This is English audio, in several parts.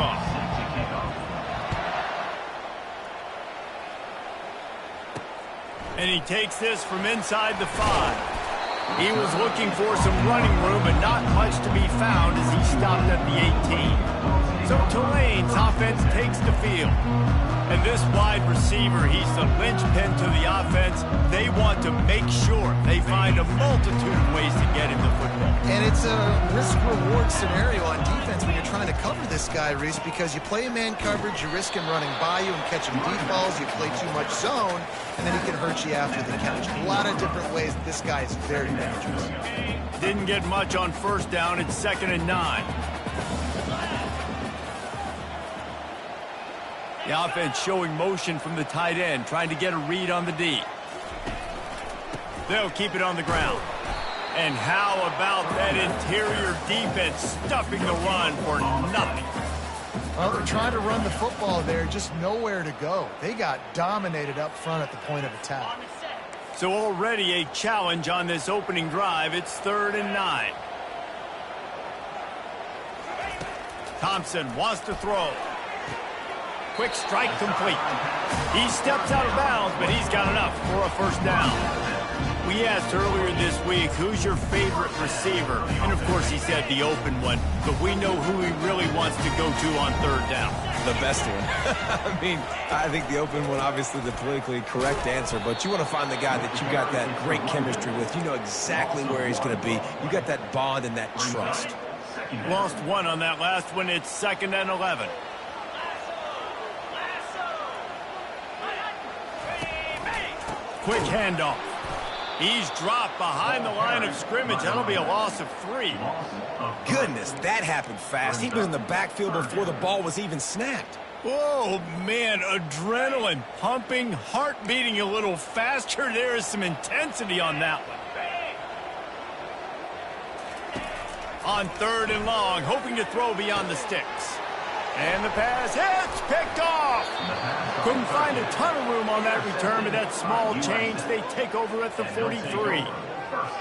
kickoff. And he takes this from inside the 5. He was looking for some running room, but not much to be found as he stopped at the 18. So Tulane's offense takes the field. And this wide receiver, he's the linchpin to the offense. They want to make sure they find a multitude of ways to get him the football. And it's a risk-reward scenario on defense when you're trying to cover this guy, Reese, because you play man coverage, you risk him running by you and catching deep balls. You play too much zone, and then he can hurt you after the catch. A lot of different ways that this guy is very dangerous. Didn't get much on first down. It's 2nd and 9. The offense showing motion from the tight end, trying to get a read on the D. They'll keep it on the ground. And how about that interior defense stuffing the run for nothing? Well, they're trying to run the football there, just nowhere to go. They got dominated up front at the point of attack. So already a challenge on this opening drive. It's 3rd and 9. Thompson wants to throw. Quick strike complete. He steps out of bounds, but he's got enough for a first down. We asked earlier this week, who's your favorite receiver? And, of course, he said the open one. But we know who he really wants to go to on 3rd down. The best one. I mean, I think the open one, obviously the politically correct answer. But you want to find the guy that you got that great chemistry with. You know exactly where he's going to be. You got that bond and that trust. Lost one on that last one. It's 2nd and 11. Quick handoff. He's dropped behind the line of scrimmage. That'll be a loss of 3. Goodness, that happened fast. He was in the backfield before the ball was even snapped. Oh, man, adrenaline pumping, heart beating a little faster. There is some intensity on that one. On 3rd and long, hoping to throw beyond the sticks. And the pass hits, picked off. Couldn't find a ton of room on that return, but that small change, they take over at the 43.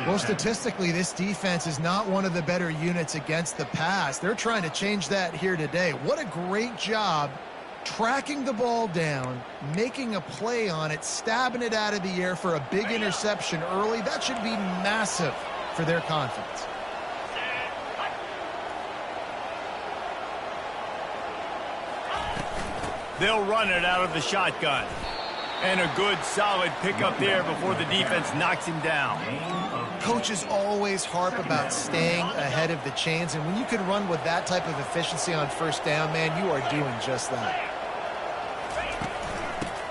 Well, statistically, this defense is not one of the better units against the pass. They're trying to change that here today. What a great job tracking the ball down, making a play on it, stabbing it out of the air for a big interception early. That should be massive for their confidence. They'll run it out of the shotgun. And a good, solid pickup there before the defense knocks him down. Coaches always harp about staying ahead of the chains, and when you can run with that type of efficiency on first down, man, you are doing just that.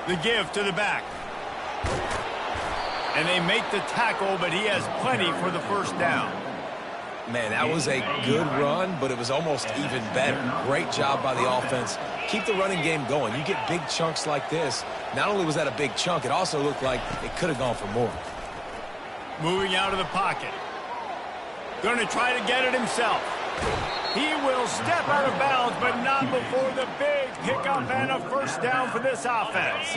The give to the back. And they make the tackle, but he has plenty for the first down. Man, that was a good run, but it was almost even better. Great job by the offense. Keep the running game going. You get big chunks like this. Not only was that a big chunk, it also looked like it could have gone for more. Moving out of the pocket. Going to try to get it himself. He will step out of bounds, but not before the big pickup and a first down for this offense.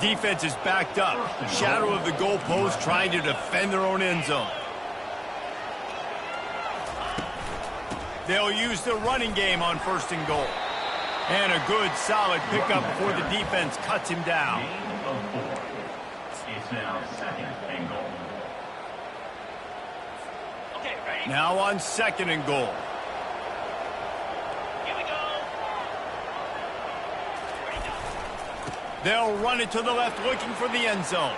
Defense is backed up. Shadow of the goalpost trying to defend their own end zone. They'll use the running game on 1st and goal. And a good, solid pickup before the defense cuts him down. It's now 2nd and goal. Okay, ready? Now on 2nd and goal. Here we go. They'll run it to the left, looking for the end zone.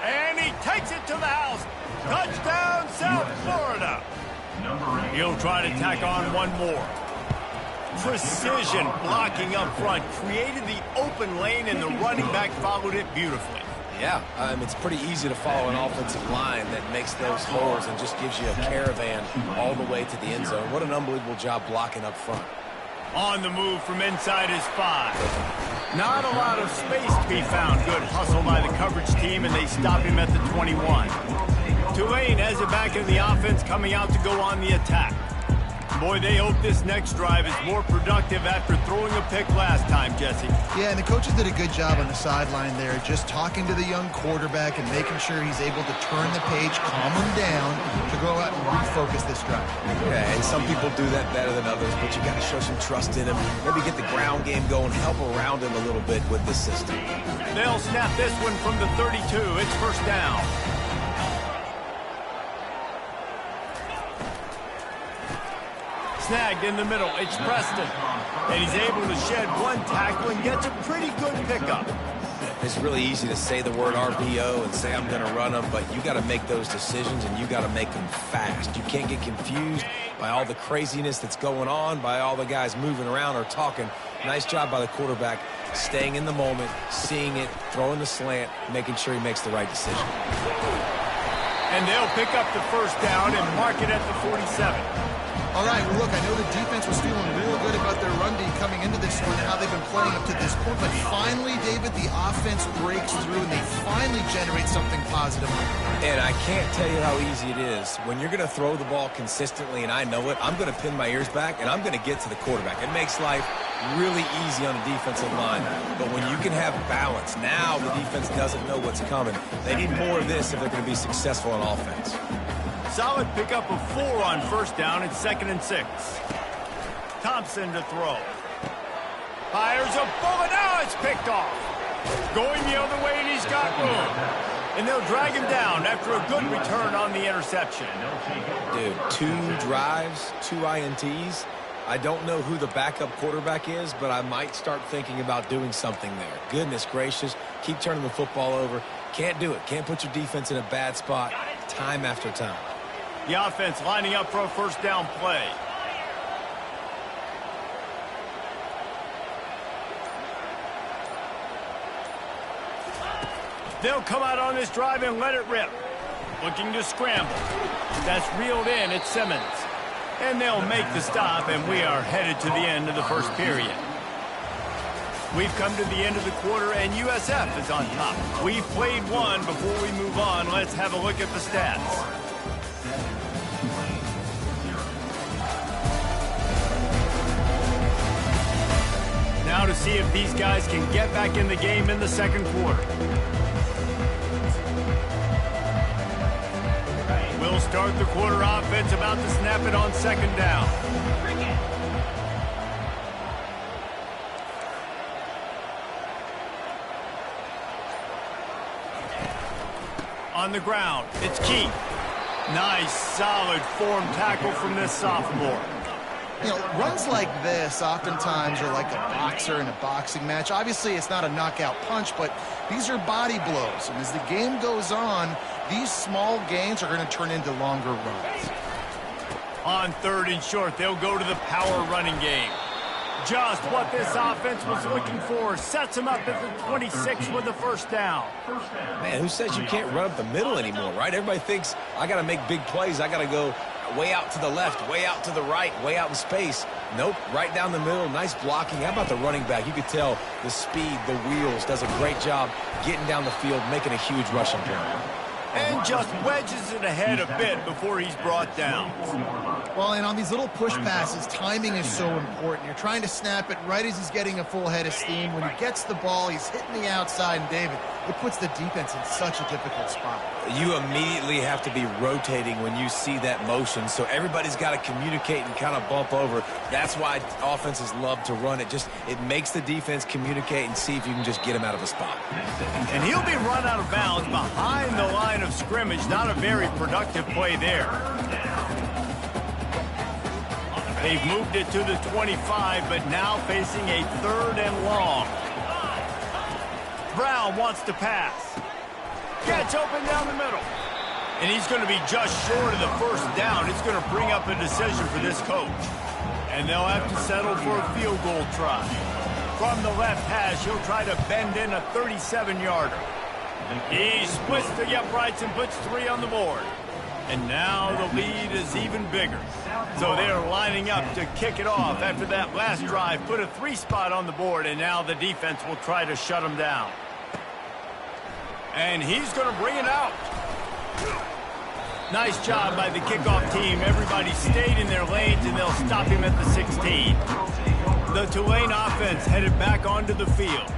And he takes it to the house. Touchdown, South Florida. He'll try to tack on one more. Precision blocking up front created the open lane, and the running back followed it beautifully. Yeah, it's pretty easy to follow an offensive line that makes those holes and just gives you a caravan all the way to the end zone. What an unbelievable job blocking up front. On the move from inside his 5. Not a lot of space to be found. Good hustle by the coverage team, and they stop him at the 21. Tulane has it back in the offense, coming out to go on the attack. Boy, they hope this next drive is more productive after throwing a pick last time, Jesse. Yeah, and the coaches did a good job on the sideline there, just talking to the young quarterback and making sure he's able to turn the page, calm him down to go out and refocus this drive. Yeah, and some people do that better than others, but you got to show some trust in him. Maybe get the ground game going, help around him a little bit with this system. They'll snap this one from the 32. It's first down. Snagged in the middle. It's Preston. And he's able to shed one tackle and gets a pretty good pickup. It's really easy to say the word RPO and say I'm going to run them, but you got to make those decisions and you got to make them fast. You can't get confused by all the craziness that's going on, by all the guys moving around or talking. Nice job by the quarterback, staying in the moment, seeing it, throwing the slant, making sure he makes the right decision. And they'll pick up the first down and mark it at the 47. All right, well, look, I know the defense was feeling real good about their run D coming into this one and how they've been playing up to this point, but finally, David, the offense breaks through and they finally generate something positive. And I can't tell you how easy it is. When you're going to throw the ball consistently, and I know it, I'm going to pin my ears back, and I'm going to get to the quarterback. It makes life really easy on the defensive line. But when you can have balance, now the defense doesn't know what's coming. They need more of this if they're going to be successful on offense. Solid pickup of 4 on first down. It's 2nd and 6. Thompson to throw. Fires a bullet. Now it's picked off. Going the other way, and he's got room. And they'll drag him down after a good return on the interception. Dude, 2 drives, 2 INTs. I don't know who the backup quarterback is, but I might start thinking about doing something there. Goodness gracious. Keep turning the football over. Can't do it. Can't put your defense in a bad spot time after time. The offense lining up for a first down play. They'll come out on this drive and let it rip. Looking to scramble. That's reeled in. It's Simmons. And they'll make the stop, and we are headed to the end of the first period. We've come to the end of the quarter, and USF is on top. We've played one. Before we move on, let's have a look at the stats. Now to see if these guys can get back in the game in the second quarter. We'll start the quarter offense, about to snap it on second down. On the ground, it's Keith. Nice, solid form tackle from this sophomore. You know, runs like this oftentimes are like a boxer in a boxing match. Obviously, it's not a knockout punch, but these are body blows. And as the game goes on, these small gains are going to turn into longer runs. On 3rd and short, they'll go to the power running game. Just what this offense was looking for. Sets them up at the 26 with the first down. Man, who says you can't run up the middle anymore, right? Everybody thinks I got to make big plays. I got to go way out to the left, way out to the right, way out in space. Nope, right down the middle, nice blocking. How about the running back? You could tell the speed, the wheels, does a great job getting down the field, making a huge rushing play. And just wedges it ahead a bit before he's brought down. Well, and on these little push passes, timing is so important. You're trying to snap it right as he's getting a full head of steam. When he gets the ball, he's hitting the outside, and David, it puts the defense in such a difficult spot. You immediately have to be rotating when you see that motion, so everybody's got to communicate and kind of bump over. That's why offenses love to run it. It makes the defense communicate and see if you can just get him out of a spot. And he'll be run out of bounds behind the line of scrimmage. Not a very productive play there. They've moved it to the 25, but now facing a 3rd and long. Brown wants to pass. Gets open down the middle. And he's going to be just short of the first down. It's going to bring up a decision for this coach. And they'll have to settle for a field goal try. From the left hash, he'll try to bend in a 37-yarder. He splits the uprights and puts 3 on the board. And now the lead is even bigger. So they're lining up to kick it off after that last drive. Put a 3 spot on the board, and now the defense will try to shut him down. And he's going to bring it out. Nice job by the kickoff team. Everybody stayed in their lanes, and they'll stop him at the 16. The Tulane offense headed back onto the field.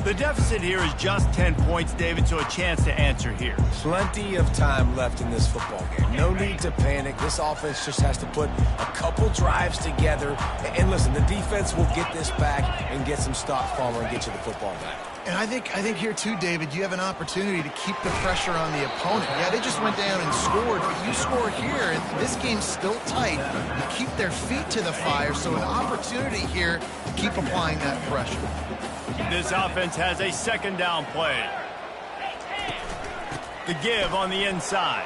The deficit here is just 10 points, David, so a chance to answer here. Plenty of time left in this football game. No need to panic. This offense just has to put a couple drives together. And listen, the defense will get this back and get some stock follow and get you the football back. And I think here too, David, you have an opportunity to keep the pressure on the opponent. Yeah, they just went down and scored, but you score here, and this game's still tight. You keep their feet to the fire, so an opportunity here to keep applying that pressure. This offense has a second down play. The give on the inside.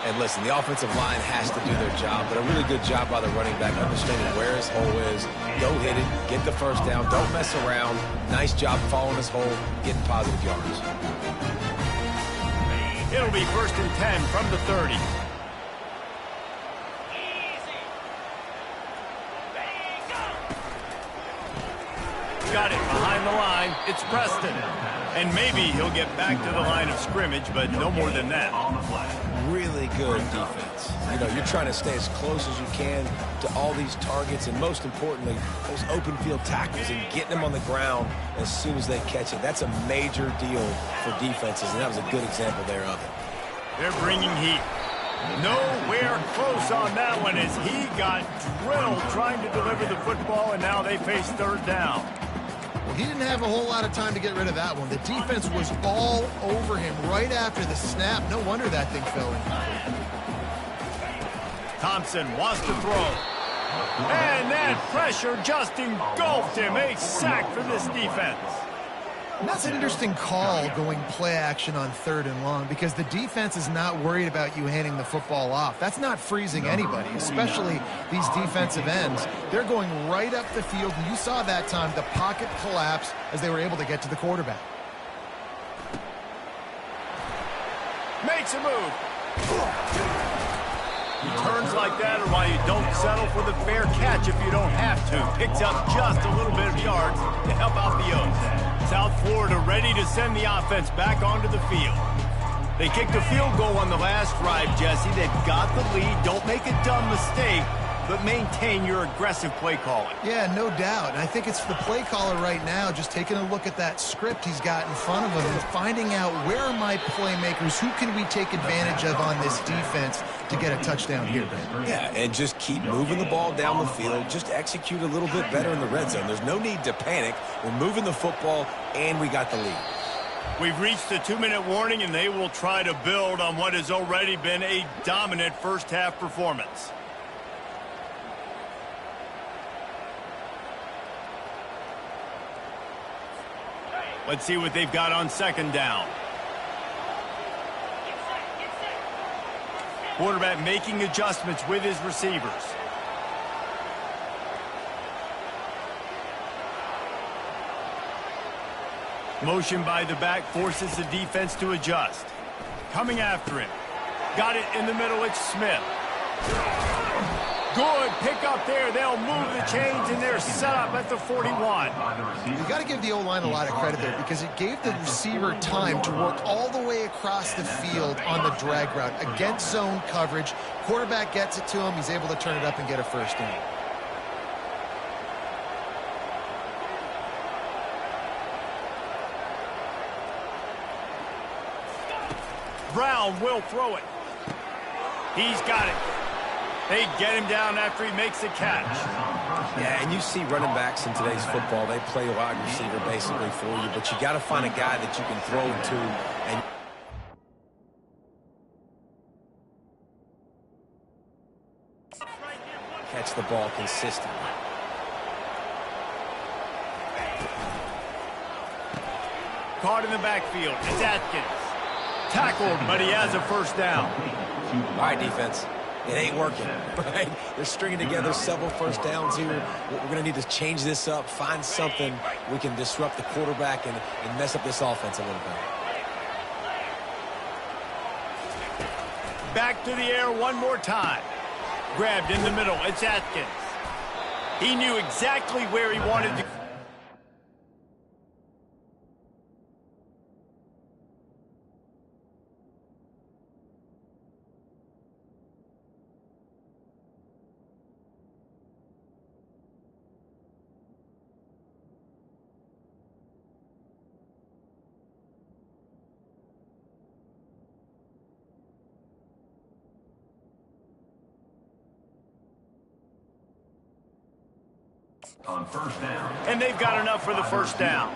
And listen, the offensive line has to do their job, but a really good job by the running back understanding where his hole is. Go hit it, get the first down, don't mess around. Nice job following his hole, getting positive yards. It'll be 1st and 10 from the 30. Got it behind the line. It's Preston. And maybe he'll get back to the line of scrimmage, but no more than that. Really good defense. You know, you're trying to stay as close as you can to all these targets, and most importantly, those open field tackles and getting them on the ground as soon as they catch it. That's a major deal for defenses, and that was a good example there of it. They're bringing heat. Nowhere close on that one as he got drilled trying to deliver the football, and now they face 3rd down. Well, he didn't have a whole lot of time to get rid of that one. The defense was all over him right after the snap. No wonder that thing fell in. Thompson wants to throw. And that pressure just engulfed him. A sack for this defense. And that's an interesting call going play action on 3rd and long because the defense is not worried about you handing the football off. That's not freezing anybody, especially these defensive ends. They're going right up the field, and you saw that time the pocket collapse as they were able to get to the quarterback. Makes a move. Returns like that are why you don't settle for the fair catch if you don't have to. Picks up just a little bit of yards to help out the O's. South Florida ready to send the offense back onto the field. They kicked a field goal on the last drive, Jesse. They've got the lead. Don't make a dumb mistake, but maintain your aggressive play calling. Yeah, no doubt. And I think it's the play caller right now just taking a look at that script he's got in front of him and finding out where are my playmakers, who can we take advantage of on this defense to get a touchdown here. Yeah, and just keep moving the ball down the field. Just execute a little bit better in the red zone. There's no need to panic. We're moving the football, and we got the lead. We've reached the 2-minute warning, and they will try to build on what has already been a dominant first-half performance. Let's see what they've got on 2nd down. Quarterback making adjustments with his receivers. Motion by the back forces the defense to adjust. Coming after him. Got it in the middle. It's Smith. Good pick up there. They'll move the chains, and they're set up at the 41. You got to give the O-line a lot of credit there because it gave the receiver time to work all the way across the field on the drag route against zone coverage. Quarterback gets it to him. He's able to turn it up and get a first down. Brown will throw it. He's got it. They get him down after he makes the catch. Yeah, and you see running backs in today's football, they play a wide receiver basically for you, but you got to find a guy that you can throw it to. And catch the ball consistently. Caught in the backfield. It's Atkins. Tackled, but he has a first down. All right, defense. It ain't working, right? They're stringing together several first downs here. We're going to need to change this up, find something we can disrupt the quarterback and mess up this offense a little bit. Back to the air one more time. Grabbed in the middle. It's Atkins. He knew exactly where he wanted to. On first down. And they've got enough for the first down.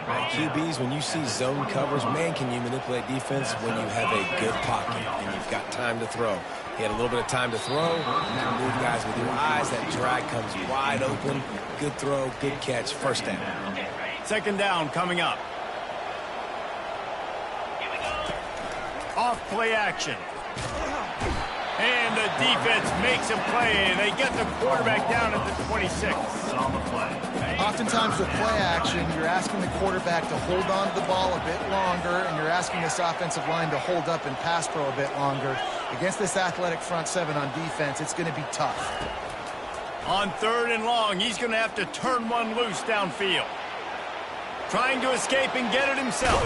Right, QBs, when you see zone covers, man, can you manipulate defense when you have a good pocket and you've got time to throw. He had a little bit of time to throw. You can move guys with your eyes. That drag comes wide open. Good throw, good catch, first down. Second down coming up. Off play action. And the defense makes a play, and they get the quarterback down at the 26. On the play. Oftentimes with play action, you're asking the quarterback to hold on to the ball a bit longer, and you're asking this offensive line to hold up and pass pro a bit longer. Against this athletic front seven on defense, it's going to be tough. On third and long, he's going to have to turn one loose downfield. Trying to escape and get it himself.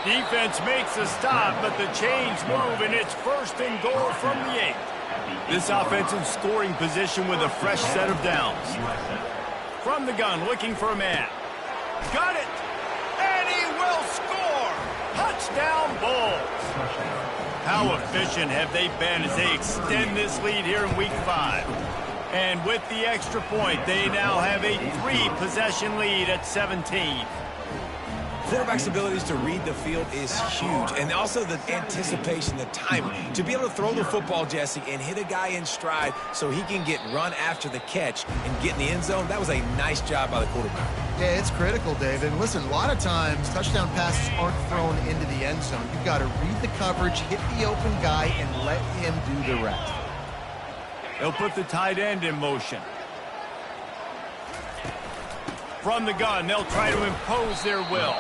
Defense makes a stop, but the chains move, and it's first and goal from the 8. This offense in scoring position with a fresh set of downs. From the gun, looking for a man. Got it! And he will score! Touchdown, Bulls! How efficient have they been as they extend this lead here in Week 5? And with the extra point, they now have a 3-possession lead at 17. Quarterback's abilities to read the field is huge, and also the anticipation, the timing. To be able to throw the football, Jesse, and hit a guy in stride so he can get run after the catch and get in the end zone, that was a nice job by the quarterback. Yeah, it's critical, David. And listen, a lot of times touchdown passes aren't thrown into the end zone. You've got to read the coverage, hit the open guy, and let him do the rest. They'll put the tight end in motion. From the gun, they'll try to impose their will.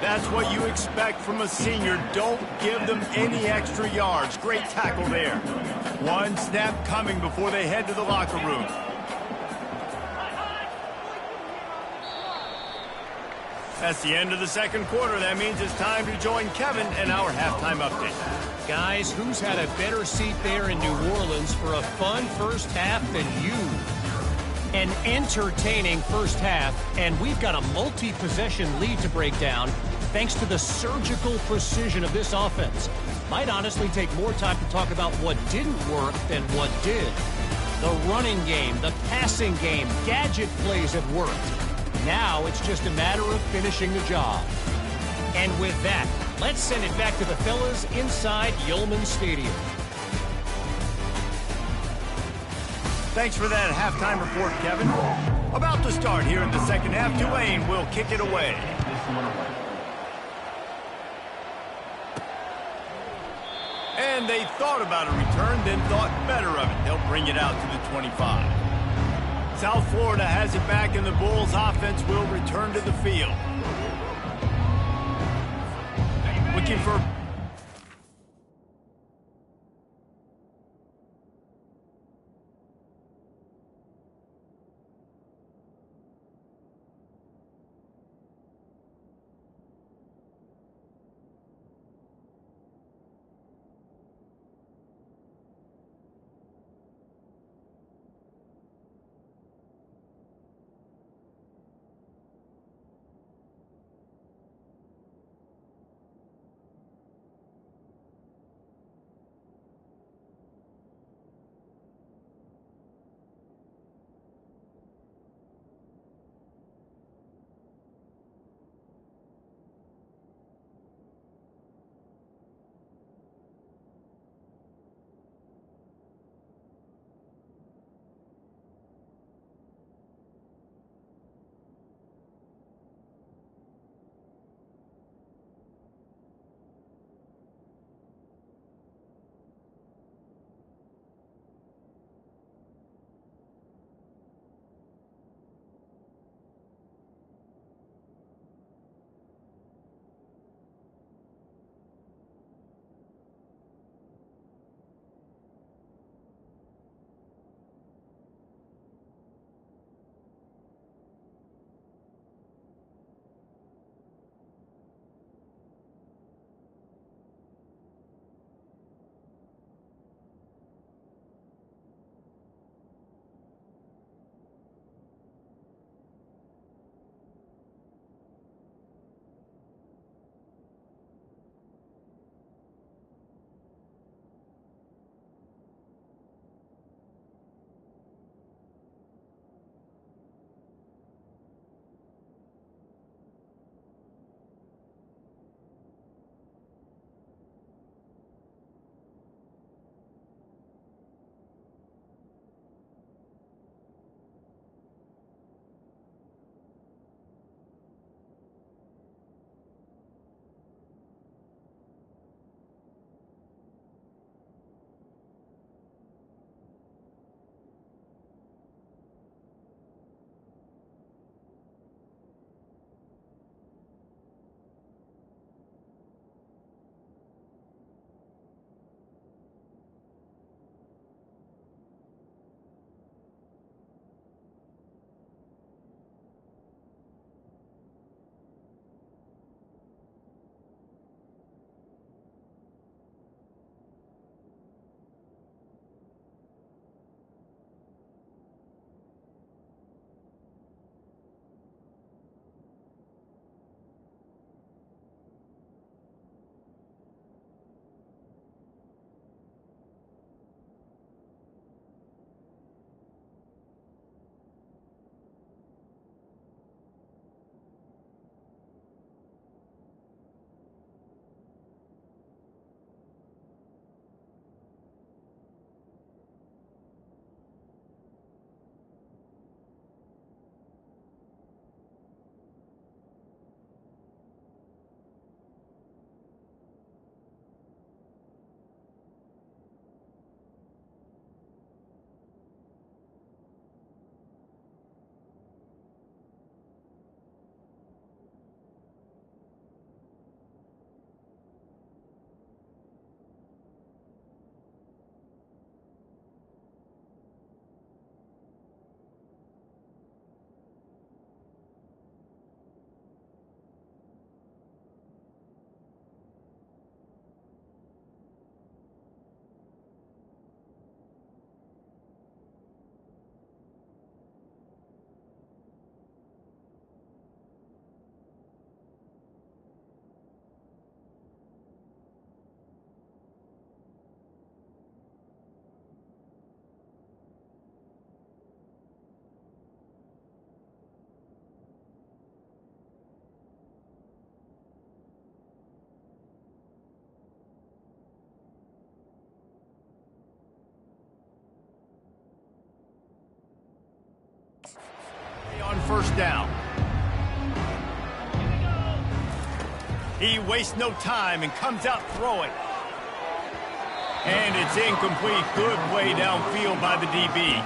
That's what you expect from a senior. Don't give them any extra yards. Great tackle there. One snap coming before they head to the locker room. That's the end of the second quarter. That means it's time to join Kevin and our halftime update. Guys, who's had a better seat there in New Orleans for a fun first half than you? An entertaining first half, and we've got a multi-possession lead to break down thanks to the surgical precision of this offense. Might honestly take more time to talk about what didn't work than what did. The running game, the passing game, gadget plays have worked. Now it's just a matter of finishing the job. And with that, let's send it back to the fellas inside Yulman Stadium. Thanks for that halftime report, Kevin. About to start here in the second half. Tulane will kick it away. And they thought about a return, then thought better of it. They'll bring it out to the 25. South Florida has it back, and the Bulls offense will return to the field. Looking for... On first down. He wastes no time and comes out throwing. And it's incomplete. Good play downfield by the DB.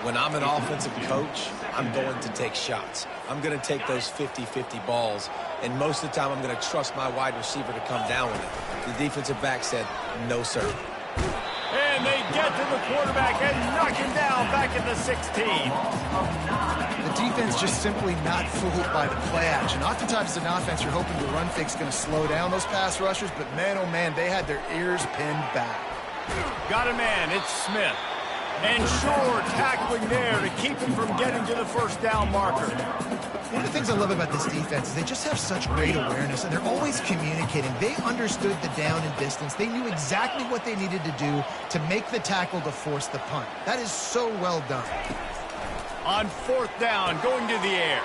When I'm an offensive coach, I'm going to take shots. I'm going to take those 50-50 balls, and most of the time I'm going to trust my wide receiver to come down with it. The defensive back said, no, sir. And they get to the quarterback and knock him down back at the 16. The defense just simply not fooled by the play action. Oftentimes as an offense, you're hoping the run fake's going to slow down those pass rushers, but man, oh man, they had their ears pinned back. Got a man, it's Smith. And sure, tackling there to keep him from getting to the first down marker. One of the things I love about this defense is they just have such great awareness, and they're always communicating. They understood the down and distance. They knew exactly what they needed to do to make the tackle to force the punt. That is so well done. On fourth down, going to the air.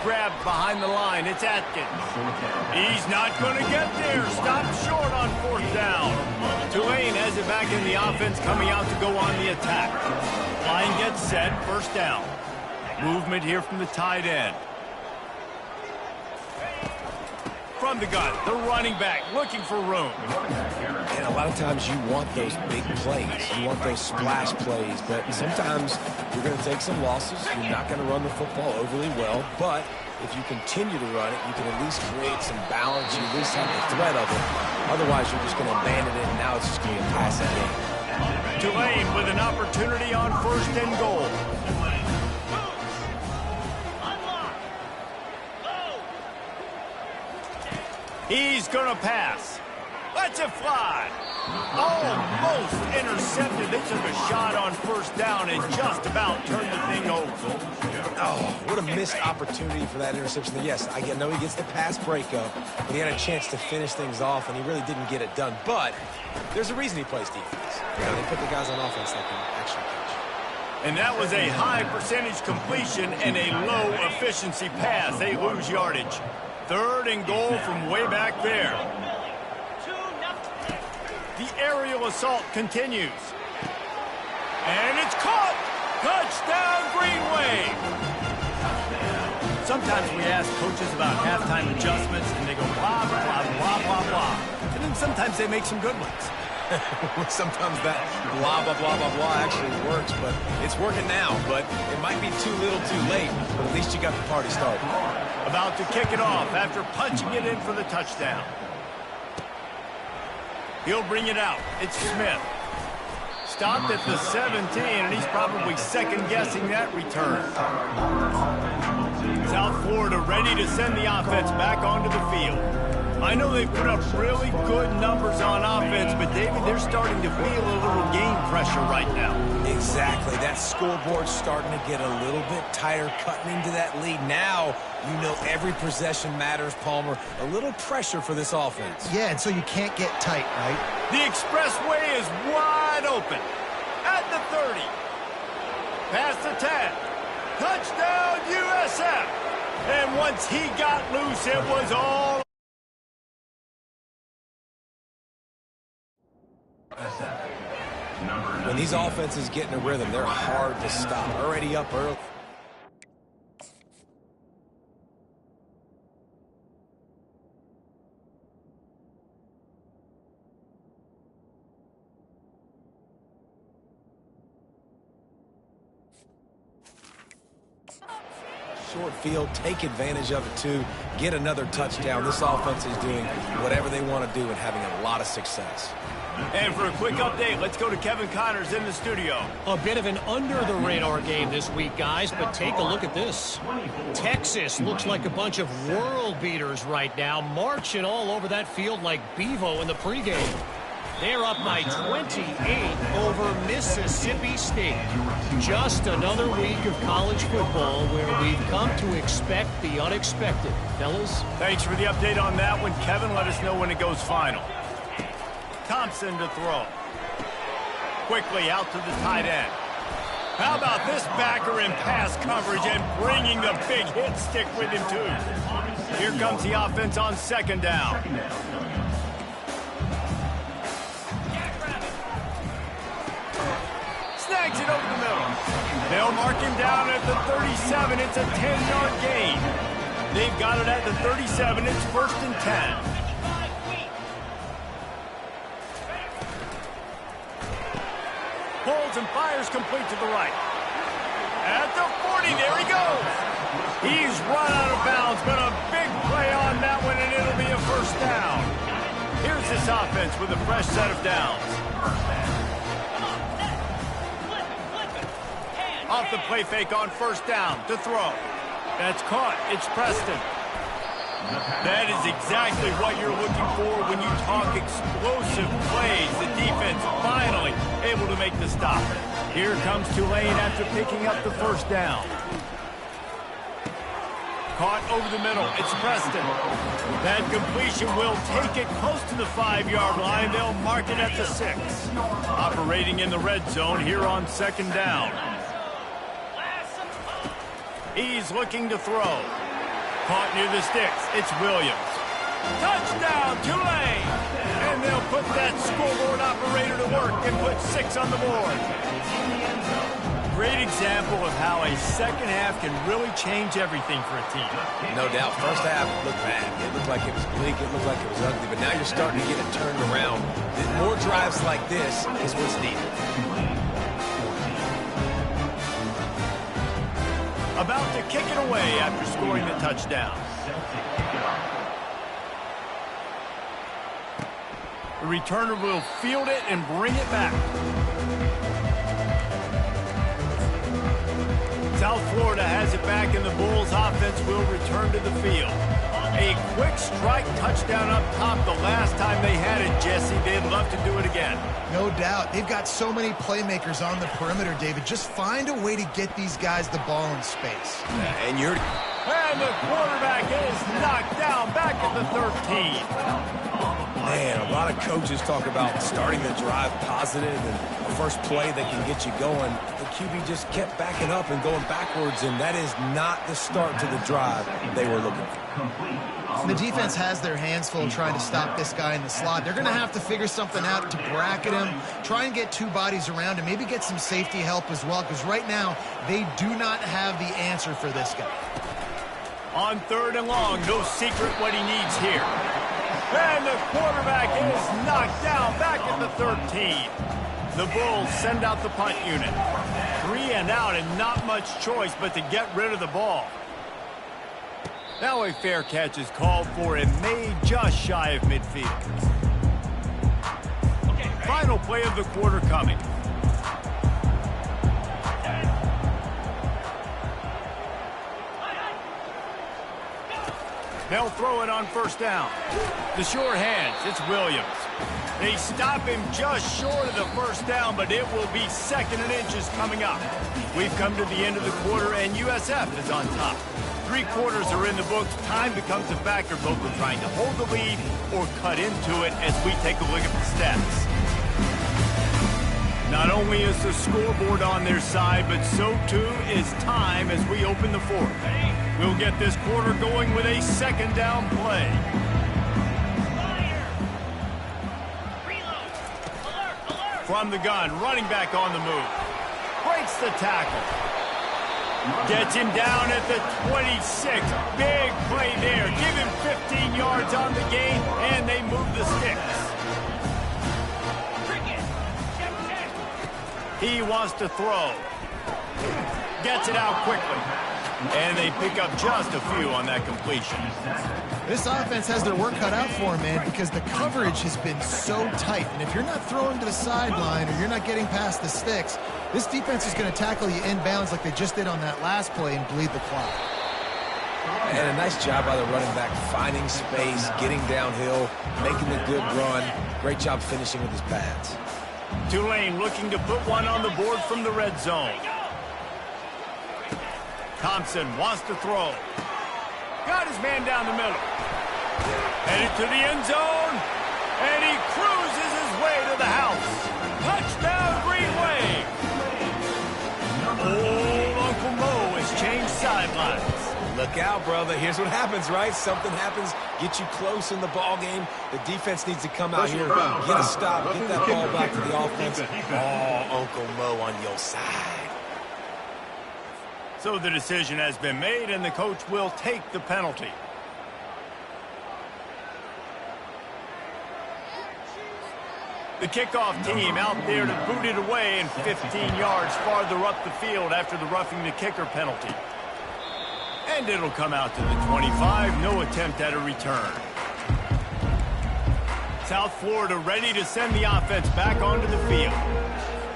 Grabbed behind the line, it's Atkins. He's not going to get there. Stopped short on fourth down. Tulane has it back in the offense, coming out to go on the attack. Line gets set, first down. Movement here from the tight end. From the gun, the running back looking for room. And a lot of times you want those big plays. You want those splash plays, but sometimes you're going to take some losses. You're not going to run the football overly well, but if you continue to run it, you can at least create some balance. You at least have the threat of it. Otherwise, you're just going to abandon it, and now it's just going to be a passing game. Tulane with an opportunity on first and goal. He's going to pass. Lets it fly. Almost intercepted. They took a shot on first down and just about turned the thing over. Oh, what a missed opportunity for that interception. Yes, I know he gets the pass breakup, but he had a chance to finish things off, and he really didn't get it done. But there's a reason he plays defense. You know, they put the guys on offense that can actually catch. And that was a high percentage completion and a low efficiency pass. They lose yardage. Third and goal from way back there. The aerial assault continues. And it's caught! Touchdown, Green Wave! Sometimes we ask coaches about halftime adjustments, and they go blah, blah, blah, blah, blah. And then sometimes they make some good ones. Sometimes that blah, blah, blah, blah, blah actually works, but it's working now. But it might be too little too late, but at least you got the party started. About to kick it off after punching it in for the touchdown. He'll bring it out. It's Smith. Stopped at the 17, and he's probably second-guessing that return. South Florida ready to send the offense back onto the field. I know they've put up really good numbers on offense, but, David, they're starting to feel a little game pressure right now. Exactly. That scoreboard's starting to get a little bit tighter, cutting into that lead. Now, you know every possession matters, Palmer. A little pressure for this offense. Yeah, and so you can't get tight, right? The expressway is wide open. At the 30. Past the 10. Touchdown, USF. And once he got loose, it was all... When these offenses get in a rhythm, they're hard to stop. Already up early. Short field, take advantage of it too, get another touchdown. This offense is doing whatever they want to do and having a lot of success. And for a quick update, let's go to Kevin Connors in the studio. A bit of an under-the-radar game this week, guys, but take a look at this. Texas looks like a bunch of world beaters right now, marching all over that field like Bevo in the pregame. They're up by 28 over Mississippi State. Just another week of college football where we've come to expect the unexpected. Fellas? Thanks for the update on that one, Kevin. Let us know when it goes final. Thompson to throw. Quickly out to the tight end. How about this backer in pass coverage and bringing the big hit stick with him, too. Here comes the offense on second down. Snags it over the middle. They'll mark him down at the 37. It's a 10-yard gain. They've got it at the 37. It's 1st and 10. Pulls and fires complete to the right. At the 40, there he goes. He's run out of bounds, but a big play on that one, and it'll be a 1st down. Here's this offense with a fresh set of downs. Off the play fake on 1st down to throw. That's caught. It's Preston. That is exactly what you're looking for when you talk explosive plays. The defense finally able to make the stop. Here comes Tulane after picking up the 1st down. Caught over the middle. It's Preston. That completion will take it close to the 5-yard line. They'll mark it at the 6. Operating in the red zone here on 2nd down. He's looking to throw. Caught near the sticks. It's Williams. Touchdown, Tulane! And they'll put that scoreboard operator to work and put 6 on the board. Great example of how a second half can really change everything for a team. No doubt. First half looked bad. It looked like it was bleak. It looked like it was ugly. But now you're starting to get it turned around. More drives like this is what's needed. About to kick it away after scoring the touchdown. The returner will field it and bring it back. South Florida has it back, and the Bulls offense will return to the field. A quick strike touchdown up top the last time they had it, Jesse. They'd love to do it again. No doubt. They've got so many playmakers on the perimeter, David. Just find a way to get these guys the ball in space. And the quarterback is knocked down back at the 13. Man, a lot of coaches talk about starting the drive positive and the first play that can get you going. The QB just kept backing up and going backwards, and that is not the start to the drive they were looking for. The defense has their hands full trying to stop this guy in the slot. They're going to have to figure something out to bracket him, try and get 2 bodies around him, maybe get some safety help as well, because right now they do not have the answer for this guy. On 3rd and long, no secret what he needs here. And the quarterback is knocked down back at the 13. The Bulls send out the punt unit. 3 and out, and not much choice but to get rid of the ball. Now a fair catch is called for and made just shy of midfield. Final play of the quarter coming. They'll throw it on 1st down. The sure hands, it's Williams. They stop him just short of the 1st down, but it will be 2nd and inches coming up. We've come to the end of the quarter, and USF is on top. 3 quarters are in the books. Time becomes a factor, both in trying to hold the lead or cut into it as we take a look at the stats. Not only is the scoreboard on their side, but so too is time as we open the 4th. We'll get this quarter going with a 2nd down play. From the gun, running back on the move. Breaks the tackle. Gets him down at the 26. Big play there. Give him 15 yards on the gain, and they move the sticks. He wants to throw. Gets it out quickly. And they pick up just a few on that completion. This offense has their work cut out for them, man, because the coverage has been so tight. And if you're not throwing to the sideline or you're not getting past the sticks, this defense is going to tackle you inbounds like they just did on that last play and bleed the clock. And a nice job by the running back, finding space, getting downhill, making the good run. Great job finishing with his pads. Tulane looking to put one on the board from the red zone. Thompson wants to throw. Got his man down the middle. Headed to the end zone. And he cruises his way to the house. Touchdown, Green Wave. Old Uncle Mo has changed sidelines. Look out, brother. Here's what happens, right? Something happens, get you close in the ball game. The defense needs to come out here, get a stop, get that ball back to the offense. Oh, Uncle Mo on your side. So the decision has been made, and the coach will take the penalty. The kickoff team out there to boot it away and 15 yards farther up the field after the roughing the kicker penalty. And it'll come out to the 25. No attempt at a return. South Florida ready to send the offense back onto the field.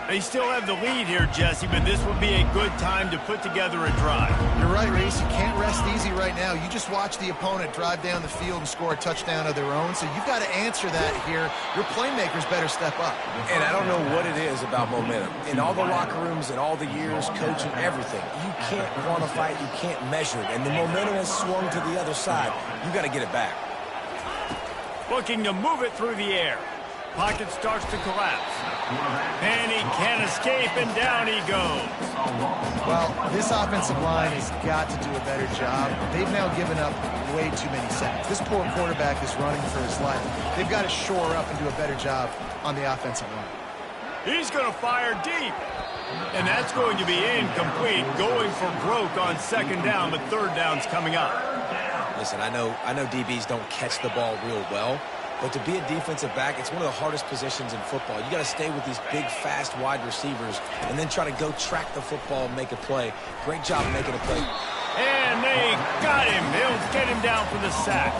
They still have the lead here, Jesse, but this would be a good time to put together a drive. You're right, Reese. You can't rest easy right now. You just watch the opponent drive down the field and score a touchdown of their own, so you've got to answer that here. Your playmakers better step up. And I don't know what it is about momentum. In all the locker rooms and all the years, coaching, everything, you can't quantify it, you can't measure it. And the momentum has swung to the other side. You got to get it back. Looking to move it through the air. Pocket starts to collapse. And he can't escape, and down he goes. Well, this offensive line has got to do a better job. They've now given up way too many sacks. This poor quarterback is running for his life. They've got to shore up and do a better job on the offensive line. He's going to fire deep. And that's going to be incomplete, going for broke on second down, but third down's coming up. Listen, I know DBs don't catch the ball real well, but to be a defensive back, it's one of the hardest positions in football. You got to stay with these big, fast wide receivers and then try to go track the football and make a play. Great job making a play. And they got him. They'll get him down for the sack.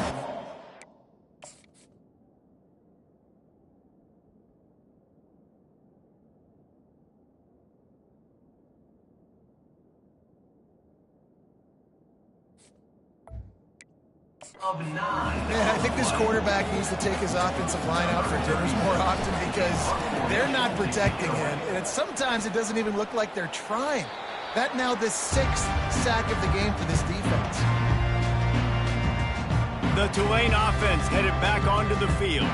Of 9. Man, I think this quarterback needs to take his offensive line out for dinners more often because they're not protecting him. And sometimes it doesn't even look like they're trying. That now the 6th sack of the game for this defense. The Tulane offense headed back onto the field.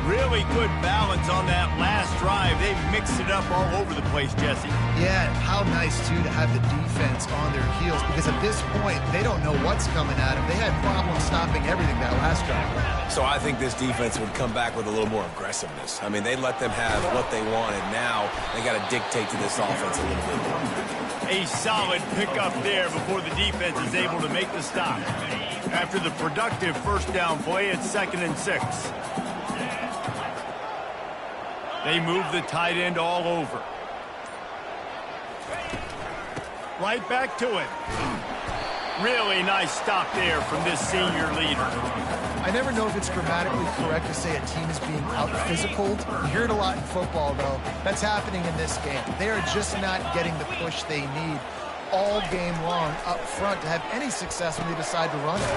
Really good balance on that last drive. They mixed it up all over the place, Jesse. Yeah, how nice, too, to have the defense on their heels because at this point, they don't know what's coming at them. They had problems stopping everything that last drive. So I think this defense would come back with a little more aggressiveness. I mean, they let them have what they wanted. Now they got to dictate to this offense a little bit more. A solid pickup there before the defense is able to make the stop. After the productive first down play, it's 2nd and 6. They move the tight end all over. Right back to it. Really nice stop there from this senior leader. I never know if it's grammatically correct to say a team is being out-physicaled. You hear it a lot in football, though. That's happening in this game. They are just not getting the push they need all game long up front to have any success when they decide to run it.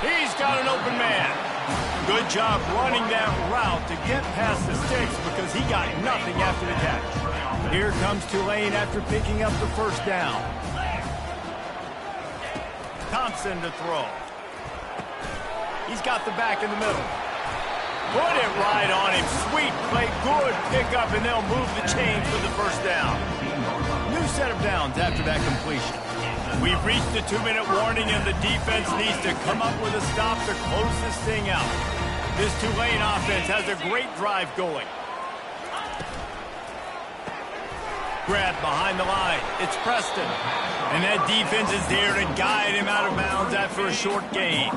He's got an open man. Good job running that route to get past the sticks because he got nothing after the catch. Here comes Tulane after picking up the first down. Thompson to throw. He's got the back in the middle. Put it right on him. Sweet play. Good pickup, and they'll move the chains for the first down. New set of downs after that completion. We've reached the 2-minute warning, and the defense needs to come up with a stop to close this thing out. This Tulane offense has a great drive going. Grab behind the line. It's Preston. And that defense is there to guide him out of bounds after a short gain.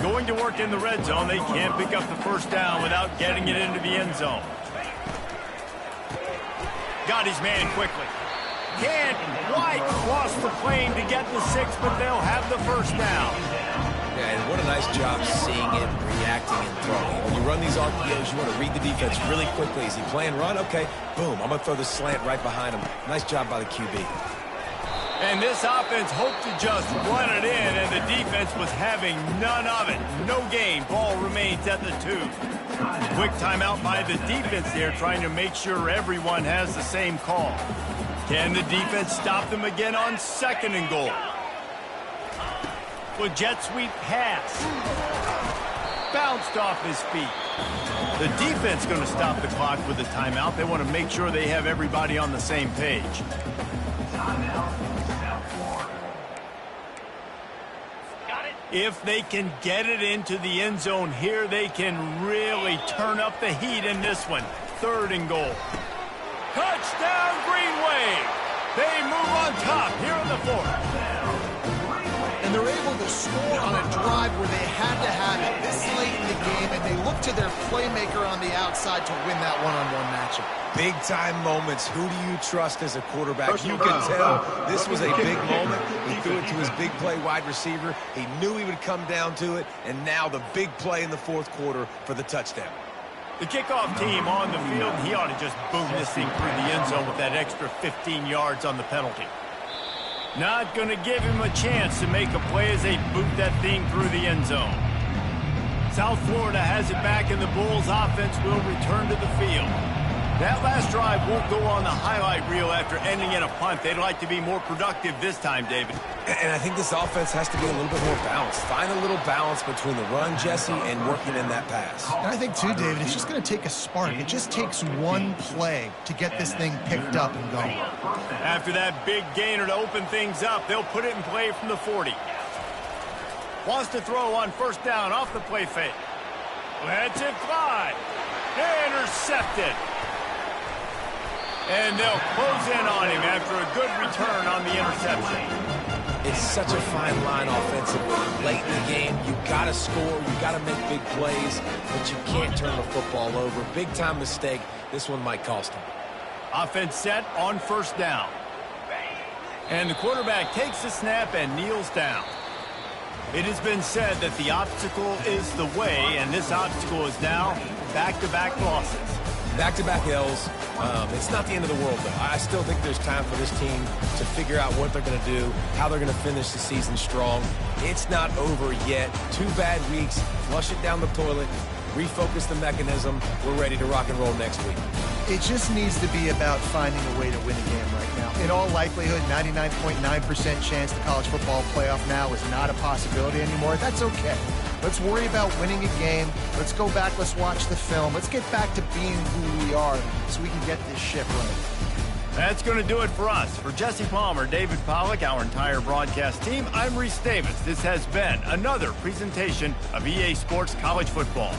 Going to work in the red zone. They can't pick up the first down without getting it into the end zone. Got his man quickly. Can't quite cross the plane to get the 6, but they'll have the first down. Yeah, and what a nice job seeing it, reacting, and throwing. When you run these RPOs, you want to read the defense really quickly. Is he playing run? Okay, boom, I'm going to throw the slant right behind him. Nice job by the QB. And this offense hoped to just run it in, and the defense was having none of it. No gain. Ball remains at the 2. Quick timeout by the defense there, trying to make sure everyone has the same call. Can the defense stop them again on 2nd and goal? Well, jet sweep pass. Bounced off his feet. The defense going to stop the clock with a timeout. They want to make sure they have everybody on the same page. If they can get it into the end zone here, they can really turn up the heat in this one. 3rd and goal. Touchdown, Green Wave! They move on top here in the fourth. And they're able to score on a drive where they had to have it this late in the game, and they look to their playmaker on the outside to win that one-on-one matchup. Big-time moments. Who do you trust as a quarterback? You can tell this was a big moment. He threw it to his big play wide receiver. He knew he would come down to it, and now the big play in the fourth quarter for the touchdown. The kickoff team on the field, he ought to just boom this thing through the end zone with that extra 15 yards on the penalty. Not going to give him a chance to make a play as they boot that thing through the end zone. South Florida has it back, and the Bulls offense will return to the field. That last drive won't go on the highlight reel after ending in a punt. They'd like to be more productive this time, David. And I think this offense has to be a little bit more balanced. Find a little balance between the run, Jesse, and working in that pass. And I think, too, David, it's just going to take a spark. It just takes one play to get this thing picked up and going. After that big gainer to open things up, they'll put it in play from the 40. Wants to throw on first down off the play fake. Lets it fly. Intercepted. And they'll close in on him after a good return on the interception. It's such a fine line offensively. Late in the game, you got to score, you got to make big plays, but you can't turn the football over. Big-time mistake. This one might cost him. Offense set on first down. And the quarterback takes the snap and kneels down. It has been said that the obstacle is the way, and this obstacle is now back-to-back losses. Back-to-back L's. It's not the end of the world, though. I still think there's time for this team to figure out what they're going to do, how they're going to finish the season strong. It's not over yet. 2 bad weeks. Flush it down the toilet. Refocus the mechanism. We're ready to rock and roll next week. It just needs to be about finding a way to win a game right now. In all likelihood, 99.9% chance the college football playoff now is not a possibility anymore. That's okay. Let's worry about winning a game. Let's go back. Let's watch the film. Let's get back to being who we are so we can get this ship running. That's going to do it for us. For Jesse Palmer, David Pollack, our entire broadcast team, I'm Reese Davis. This has been another presentation of EA Sports College Football.